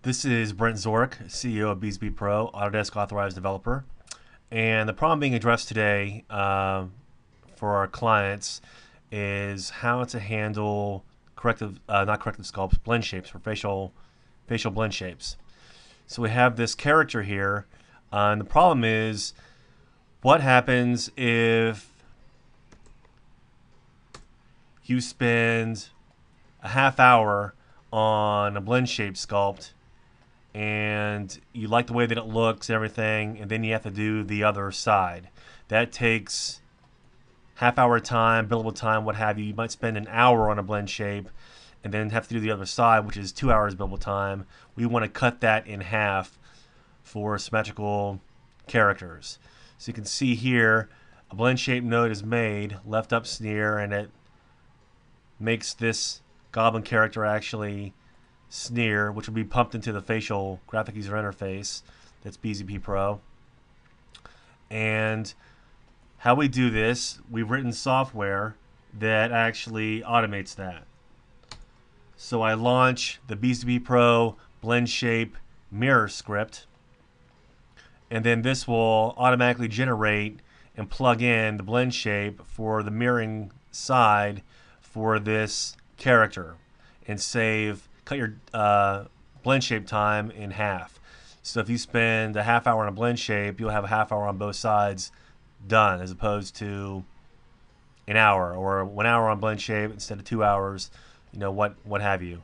This is Brent Zork, CEO of bzpPro, Autodesk Authorized Developer. And the problem being addressed today for our clients is how to handle not corrective sculpts, blend shapes for facial blend shapes. So we have this character here, and the problem is what happens if you spend a half hour on a blend shape sculpt and you like the way that it looks and everything, and then you have to do the other side. That takes half hour time, billable time, what have you. You might spend an hour on a blend shape and then have to do the other side, which is 2 hours billable time. We want to cut that in half for symmetrical characters. So you can see here, a blend shape node is made, left up sneer, and it makes this goblin character actually sneer, which will be pumped into the facial graphic user interface. That's bzpPro. And how we do this, we've written software that actually automates that. So I launch the bzpPro blend shape mirror script, and then this will automatically generate and plug in the blend shape for the mirroring side for this character and cut your blend shape time in half. So if you spend a half hour on a blend shape, you'll have a half hour on both sides done, as opposed to an hour or 1 hour on blend shape instead of 2 hours, what have you.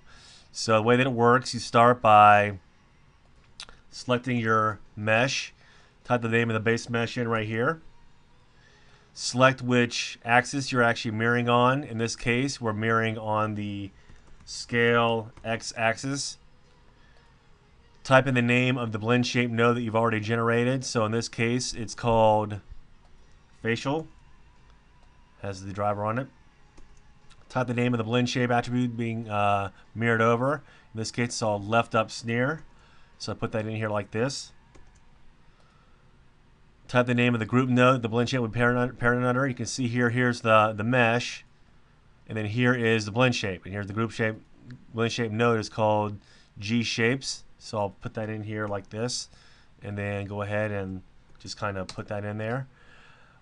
So the way that it works, you start by selecting your mesh, type the name of the base mesh in right here, select which axis you're actually mirroring on. In this case, we're mirroring on the scale x-axis. Type in the name of the blend shape node that you've already generated. So in this case, it's called facial, has the driver on it. Type the name of the blend shape attribute being mirrored over. In this case, it's all left up sneer. So I put that in here like this. Type the name of the group node the blend shape would parent under. You can see here's the mesh, and then here is the blend shape, and here's the group shape. Blend shape node is called G shapes. So I'll put that in here like this, and then go ahead and just kind of put that in there.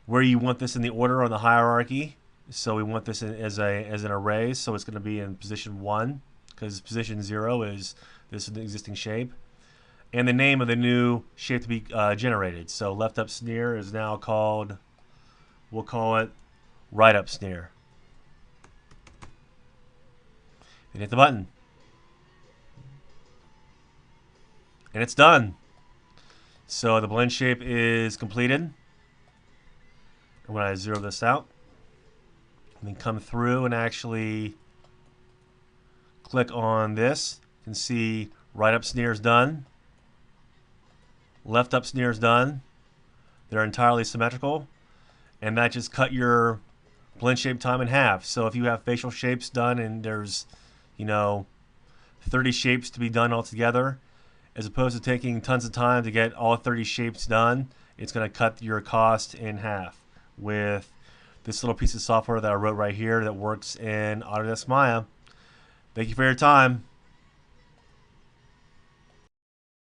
Where you want this in the order on the hierarchy. So we want this as an array, so it's going to be in position 1, because position 0 is this existing shape. And the name of the new shape to be generated. So left up sneer is now called, we'll call it right up sneer. And hit the button. And it's done. So the blend shape is completed. And when I zero this out, and then come through and actually click on this, you can see right up sneer is done. Left up sneer is done. They're entirely symmetrical, and that just cut your blend shape time in half. So if you have facial shapes done and there's 30 shapes to be done altogether, as opposed to taking tons of time to get all 30 shapes done, it's going to cut your cost in half with this little piece of software that I wrote right here that works in Autodesk Maya. Thank you for your time.